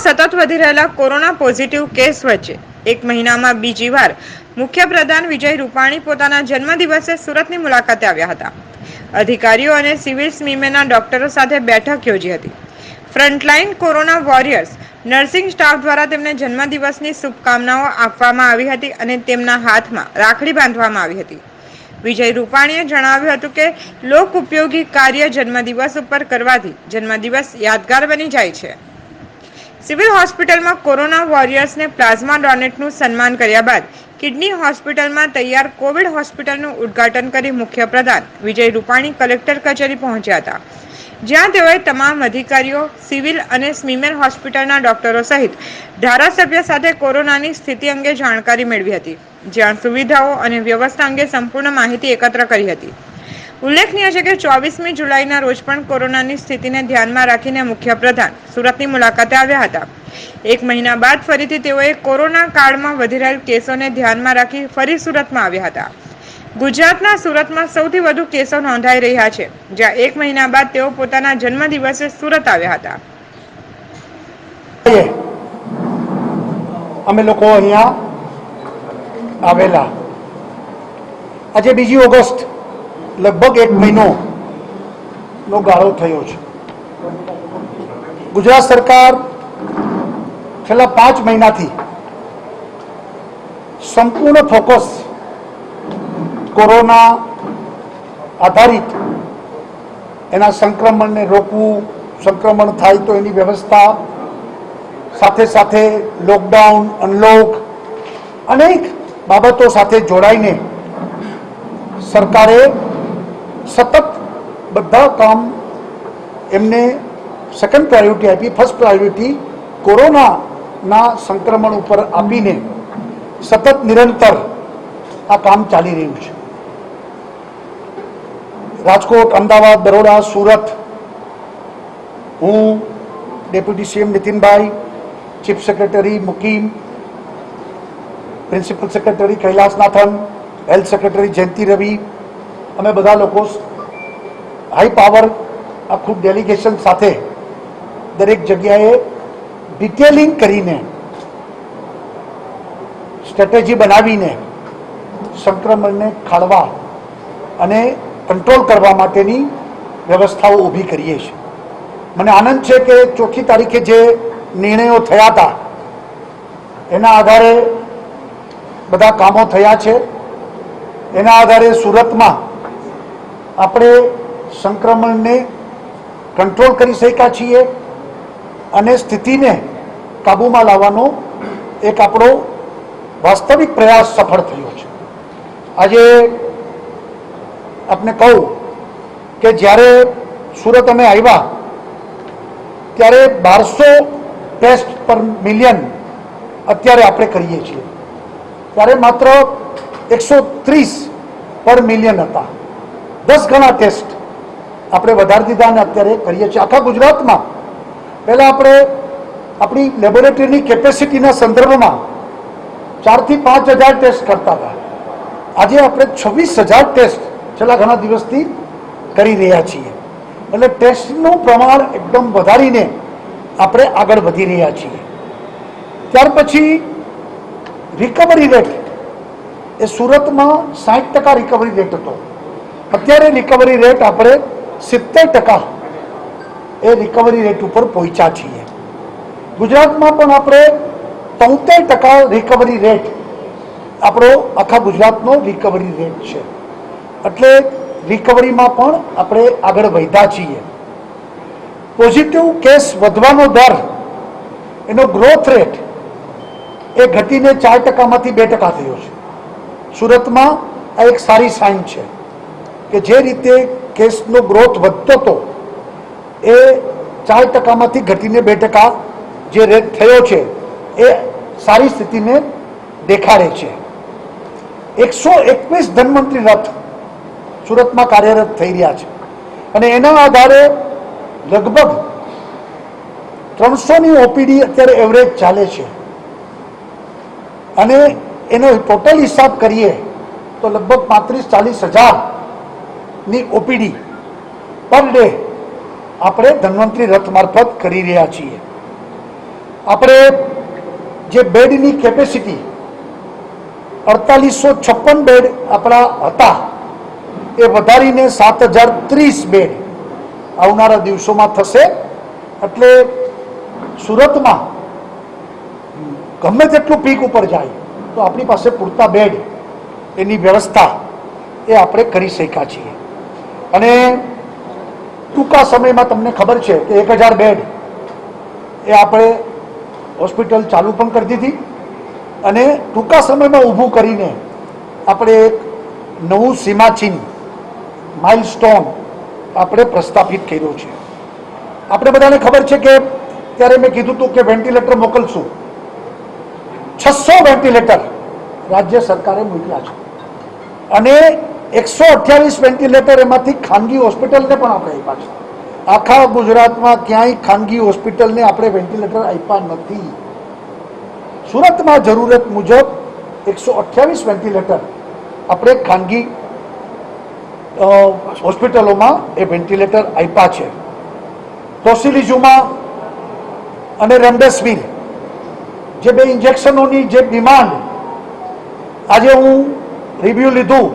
સતત વધી રહેલા કોરોના પોઝિટિવ કેસ વચ્ચે એક મહિનામાં બીજી વાર મુખ્યપ્રધાન વિજય રૂપાણી પોતાના જન્મદિવસે સુરતની મુલાકાતે આવ્યા હતા. અધિકારીઓ અને સિવિલ સ્મીમેના ડોક્ટરો સાથે બેઠક યોજી હતી. Frontline corona warriors nursing staff દ્વારા તેમને જન્મદિવસની શુભકામનાઓ આપવામાં આવી હતી અને તેમના હાથમાં રાખડી બાંધવામાં આવી હતી. વિજય રૂપાણીએ જણાવ્યું હતું કે લોક ઉપયોગી કાર્ય જન્મદિવસ ઉપર કરવાથી જન્મદિવસ યાદગાર બની જાય છે. સિવિલ હોસ્પિટલમાં કોરોના વોરિયર્સને પ્લાઝમા ડોનેટનું સન્માન કર્યા બાદ કિડની હોસ્પિટલમાં તૈયાર કોવિડ હોસ્પિટલનું ઉદ્ઘાટન કરી મુખ્યપ્રધાન વિજય રૂપાણી કલેક્ટર કચેરી પહોંચ્યા હતા, જ્યાં તેઓએ તમામ અધિકારીઓ, સિવિલ અને સ્મીમેર હોસ્પિટલના ડોક્ટરો સહિત ધારાસભ્ય સાથે કોરોનાની સ્થિતિ અંગે જાણકારી મેળવી હતી, જ્યાં સુવિધાઓ અને વ્યવસ્થા અંગે સંપૂર્ણ માહિતી એકત્ર કરી હતી. ઉલ્લેખનીય છે કે 24મી જુલાઈના રોજ પણ કોરોનાની સ્થિતિને ધ્યાનમાં રાખીને મુખ્યપ્રધાન સુરતની મુલાકાતે આવ્યા હતા. એક મહિના બાદ ફરીથી તેઓએ કોરોના કાળમાં વધી રહેલ કેસોને ધ્યાનમાં રાખી ફરી સુરતમાં આવ્યા હતા. ગુજરાતના સુરતમાં સૌથી વધુ કેસો નોંધાઈ રહ્યા છે, જ્યાં એક મહિના બાદ તેઓ પોતાના જન્મદિવસે સુરત આવ્યા હતા. અમે લોકો અહીંયા આવેલા આજે 2 ઓગસ્ટ લગભગ એક મહિનો ગાળો થયો છે. ગુજરાત સરકાર છેલ્લા 5 મહિનાથી સંપૂર્ણ ફોકસ કોરોના આધારિત એના સંક્રમણને રોકવું, સંક્રમણ થાય તો એની વ્યવસ્થા, સાથે સાથે લોકડાઉન, અનલોક અનેક બાબતો સાથે જોડાઈને સરકારે સતત બધા કામ એમને સેકન્ડ પ્રાયોરિટી આપી. ફર્સ્ટ પ્રાયોરિટી કોરોનાના સંક્રમણ ઉપર આપીને સતત નિરંતર આ કામ ચાલી રહ્યું છે. રાજકોટ, અમદાવાદ, બરોડા, સુરત, હું, deputy CM Nitinbhai, chief secretary Mukim, principal secretary Kailasnathan, health secretary Jayanti Ravi, અમે બધા લોકો હાઈ પાવર આખું ડેલિગેશન સાથે દરેક જગ્યાએ ડિટેલિંગ કરીને સ્ટ્રેટેજી બનાવીને સંક્રમણને ખાળવા અને કંટ્રોલ કરવા માટેની વ્યવસ્થાઓ ઊભી કરીએ છીએ. મને આનંદ છે કે 4મી તારીખે જે નિર્ણયો થયા હતા એના આધારે બધા કામો થયા છે. એના આધારે સુરતમાં આપણે સંક્રમણને કંટ્રોલ કરી શક્યા છીએ અને સ્થિતિને કાબૂમાં લાવવાનો એક આપણો વાસ્તવિક પ્રયાસ સફળ થયો છે. આજે આપને કહું કે જ્યારે સુરત અમે આવ્યા ત્યારે 1200 ટેસ્ટ પર મિલિયન અત્યારે આપણે કરીએ છીએ, ત્યારે માત્ર 130 પર મિલિયન હતા. 10 ગણા ટેસ્ટ આપણે વધારી દીધા અને અત્યારે કરીએ છીએ. આખા ગુજરાતમાં પહેલાં આપણે આપણી લેબોરેટરીની કેપેસિટીના સંદર્ભમાં 4 થી 5 હજાર ટેસ્ટ કરતા હતા. આજે આપણે 26,000 ટેસ્ટ છેલ્લા ઘણા દિવસથી કરી રહ્યા છીએ. એટલે ટેસ્ટનું પ્રમાણ એકદમ વધારીને આપણે આગળ વધી રહ્યા છીએ. ત્યાર પછી રિકવરી રેટ, એ સુરતમાં 60% રિકવરી રેટ હતો. અત્યારે રિકવરી રેટ આપણે 70% એ રિકવરી રેટ ઉપર પહોંચ્યા છીએ. ગુજરાતમાં પણ આપણે 73% રિકવરી રેટ આપણો આખા ગુજરાતનો રિકવરી રેટ છે. એટલે રિકવરીમાં પણ આપણે આગળ વધ્યા છીએ. પોઝિટિવ કેસ વધવાનો દર, એનો ગ્રોથ રેટ એ ઘટીને 4%માંથી 2% થયો છે. સુરતમાં આ એક સારી સાઇન છે કે જે રીતે કેસનો ગ્રોથ વધતો હતો એ 4%માંથી ઘટીને 2% જે રેટ થયો છે એ સારી સ્થિતિને દેખાડે છે. 121 ધન્વંતરી રથ સુરતમાં કાર્યરત થઈ રહ્યા છે અને એના આધારે લગભગ 300ની ઓપીડી અત્યારે એવરેજ ચાલે છે અને એનો ટોટલ હિસાબ કરીએ તો લગભગ 35-40 હજારની ઓપીડી પર ડે આપણે ધન્વંતરી રથ મારફત કરી રહ્યા છીએ. આપણે જે બેડની કેપેસિટી 4856 બેડ આપણા હતા એ વધારીને 7030 બેડ આવનારા દિવસોમાં થશે. એટલે સુરતમાં ગમે તેટલું પીક ઉપર જાય તો આપણી પાસે પૂરતા બેડ એની વ્યવસ્થા એ આપણે કરી શક્યા છીએ. અને ટૂંકા સમયમાં તમને ખબર છે કે 1000 બેડ એ આપણે હોસ્પિટલ ચાલુ પણ કરી દીધી અને ટૂંકા સમયમાં ઊભું કરીને આપણે એક નવું સીમાચિહ્ન માઇલસ્ટોન આપણે પ્રસ્થાપિત કર્યો છે. આપણે બધાને ખબર છે કે ત્યારે મેં કીધું હતું કે વેન્ટિલેટર મોકલશું. 600 વેન્ટિલેટર રાજ્ય સરકારે મોકલ્યા છે અને 128 વેન્ટિલેટર એમાંથી ખાનગી હોસ્પિટલને પણ આપણે આપ્યા છે. આખા ગુજરાતમાં ક્યાંય ખાનગી હોસ્પિટલને આપણે વેન્ટિલેટર આપ્યા નથી. સુરતમાં જરૂરત મુજબ 128 વેન્ટિલેટર આપણે ખાનગી હોસ્પિટલોમાં એ વેન્ટિલેટર આપ્યા છે. ટોસિલિઝુમાબ અને રેમડેસિવિર જે બે ઇન્જેક્શનોની જે ડિમાન્ડ આજે હું રિવ્યુ લીધું,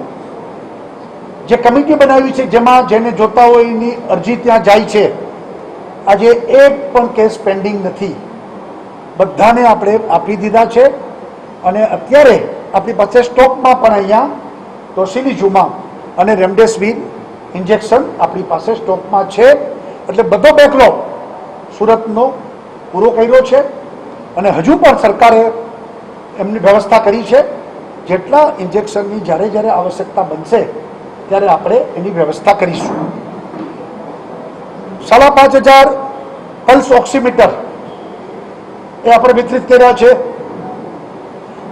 જે કમિટી બનાવી છે જેમાં જેને જોતા હોય એની અરજી ત્યાં જાય છે. આજે એક પણ કેસ પેન્ડિંગ નથી, બધાને આપણે આપી દીધા છે. અને અત્યારે આપણી પાસે સ્ટોકમાં પણ અહીંયા ટોસિલિઝુમાબ અને રેમડેસિવિર ઇન્જેક્શન આપણી પાસે સ્ટોકમાં છે. એટલે બધો બેકલોગ સુરતનો પૂરો કર્યો છે અને હજુ પણ સરકારે એમની વ્યવસ્થા કરી છે. જેટલા ઇન્જેક્શનની જ્યારે જ્યારે આવશ્યકતા બનશે ત્યારે આપણે એની વ્યવસ્થા કરીશું. 5500 પલ્સ ઓક્સિમીટર એ આપણે વિતરિત કર્યા છે,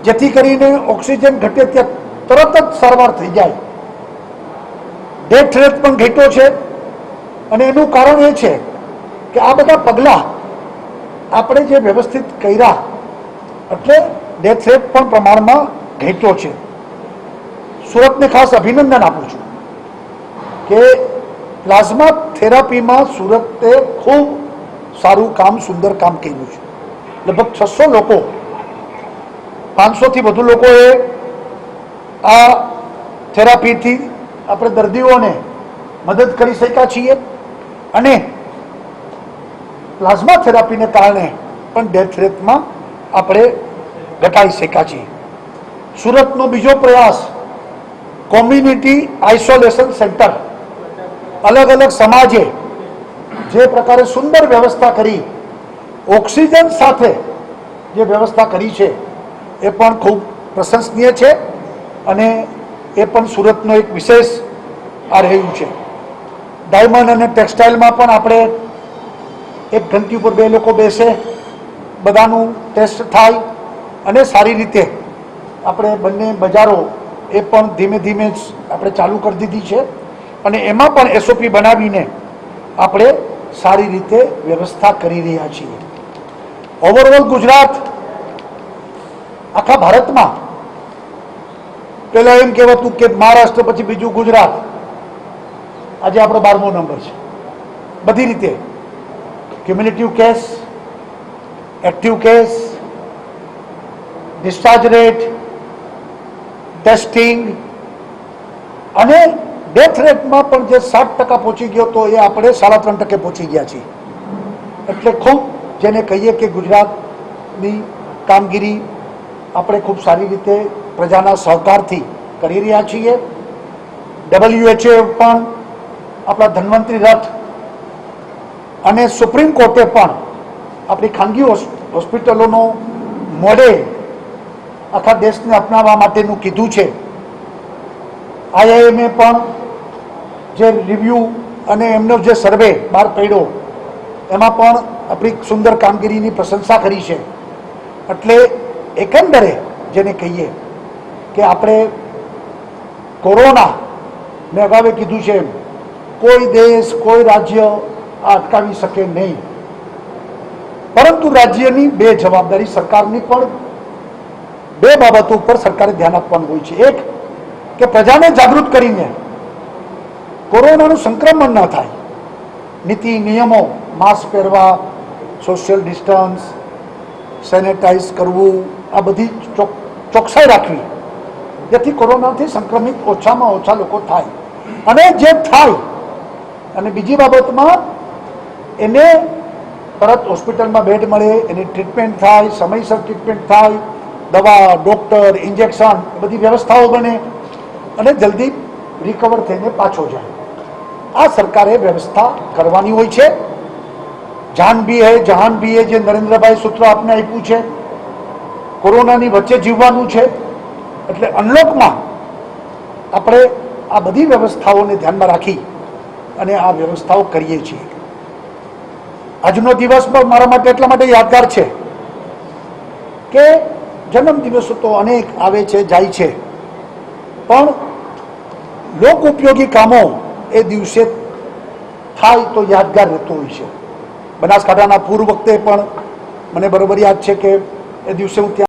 જેથી કરીને ઓક્સિજન ઘટે ત્યાં તરત જ સારવાર થઈ જાય. ડેથ રેટ પણ ઘટ્યો છે અને એનું કારણ એ છે કે આ બધા પગલાં આપણે જે વ્યવસ્થિત કર્યા એટલે ડેથ રેટ પણ પ્રમાણમાં ઘટ્યો છે. સુરતને ખાસ અભિનંદન આપું છું કે પ્લાઝમા થેરાપીમાં સુરતે ખૂબ સારું કામ, સુંદર કામ કર્યું છે. લગભગ 600 લોકો, 500થી વધુ લોકોએ આ થેરાપીથી આપણે દર્દીઓને મદદ કરી શક્યા છીએ અને પ્લાઝમા થેરાપીને કારણે પણ ડેથ રેટમાં આપણે ઘટાડી શક્યા છીએ. સુરતનો બીજો પ્રયાસ કોમ્યુનિટી આઇસોલેશન સેન્ટર, અલગ અલગ સમાજે જે પ્રકારે સુંદર વ્યવસ્થા કરી, ઓક્સિજન સાથે જે વ્યવસ્થા કરી છે એ પણ ખૂબ પ્રશંસનીય છે અને એ પણ સુરતનો એક વિશેષ આ રહ્યું છે. ડાયમંડ અને ટેક્સટાઇલમાં પણ આપણે એક ઘંટી ઉપર 2 લોકો બેસે, બધાનું ટેસ્ટ થાય અને સારી રીતે આપણે બંને બજારો એ પણ ધીમે ધીમે આપણે ચાલુ કરી દીધી છે અને એમાં પણ એસઓપી બનાવીને આપણે સારી રીતે વ્યવસ્થા કરી રહ્યા છીએ. ઓવરઓલ ગુજરાત આખા ભારતમાં પહેલા એમ કહેવાતું કે મહારાષ્ટ્ર પછી બીજું ગુજરાત, આજે આપણો 12મો નંબર છે બધી રીતે. Cumulative case, active case, discharge rate, testing અને ડેથ રેટમાં પણ જે 60% પહોંચી ગયો તો એ આપણે 3.5% પહોંચી ગયા છીએ. એટલે ખૂબ જેને કહીએ કે ગુજરાતની કામગીરી આપણે ખૂબ સારી રીતે પ્રજાના સહકારથી કરી રહ્યા છીએ. WHO પણ આપણા ધન્વંતરી રથ અને સુપ્રીમ કોર્ટે પણ આપણી ખાનગી હોસ્પિટલોનો મોડેલ આખા દેશને અપનાવવા માટેનું કીધું છે. IIMએ પણ જે રિવ્યૂ અને એમનો જે સર્વે બહાર પાડ્યો એમાં પણ આપણી સુંદર કામગીરીની પ્રશંસા કરી છે. એટલે એકંદરે જેને કહીએ કે આપણે કોરોના, મેં અગાઉ કીધું છે એમ, કોઈ દેશ, કોઈ રાજ્ય આ અટકાવી શકે નહીં, પરંતુ રાજ્યની 2 જવાબદારી, સરકારની પણ 2 બાબતો ઉપર સરકારે ધ્યાન આપવાનું હોય છે. એક કે પ્રજાને જાગૃત કરીને કોરોનાનું સંક્રમણ ન થાય, નીતિ નિયમો, માસ્ક પહેરવા, સોશિયલ ડિસ્ટન્સ, સેનેટાઈઝ કરવું, આ બધી ચોકસાઈ રાખવી, જેથી કોરોનાથી સંક્રમિત ઓછામાં ઓછા લોકો થાય. અને જે થાય અને બીજી બાબતમાં એને તરત હોસ્પિટલમાં બેડ મળે, એની ટ્રીટમેન્ટ થાય, સમયસર ટ્રીટમેન્ટ થાય, દવા, ડૉક્ટર, ઇન્જેક્શન બધી વ્યવસ્થાઓ બને અને જલ્દી રિકવર થઈને પાછો જાય. આ સરકારે વ્યવસ્થા કરવાની હોય છે. જાન ભી હૈ જહાન ભી હૈ, જે નરેન્દ્રભાઈ સૂત્ર આપને આપ્યું છે, કોરોનાની વચ્ચે જીવવાનું છે. એટલે અનલોકમાં આપણે આ બધી વ્યવસ્થાઓને ધ્યાનમાં રાખી અને આ વ્યવસ્થાઓ કરીએ છીએ. આજનો દિવસ પણ મારા માટે એટલા માટે યાદગાર છે કે જન્મદિવસો તો અનેક આવે છે જાય છે, પણ લોક ઉપયોગી કામો એ દિવસે થાય તો યાદગાર રહેતું હોય છે. બનાસકાંઠાના પૂર વખતે પણ મને બરોબર યાદ છે કે એ દિવસે હું ત્યાં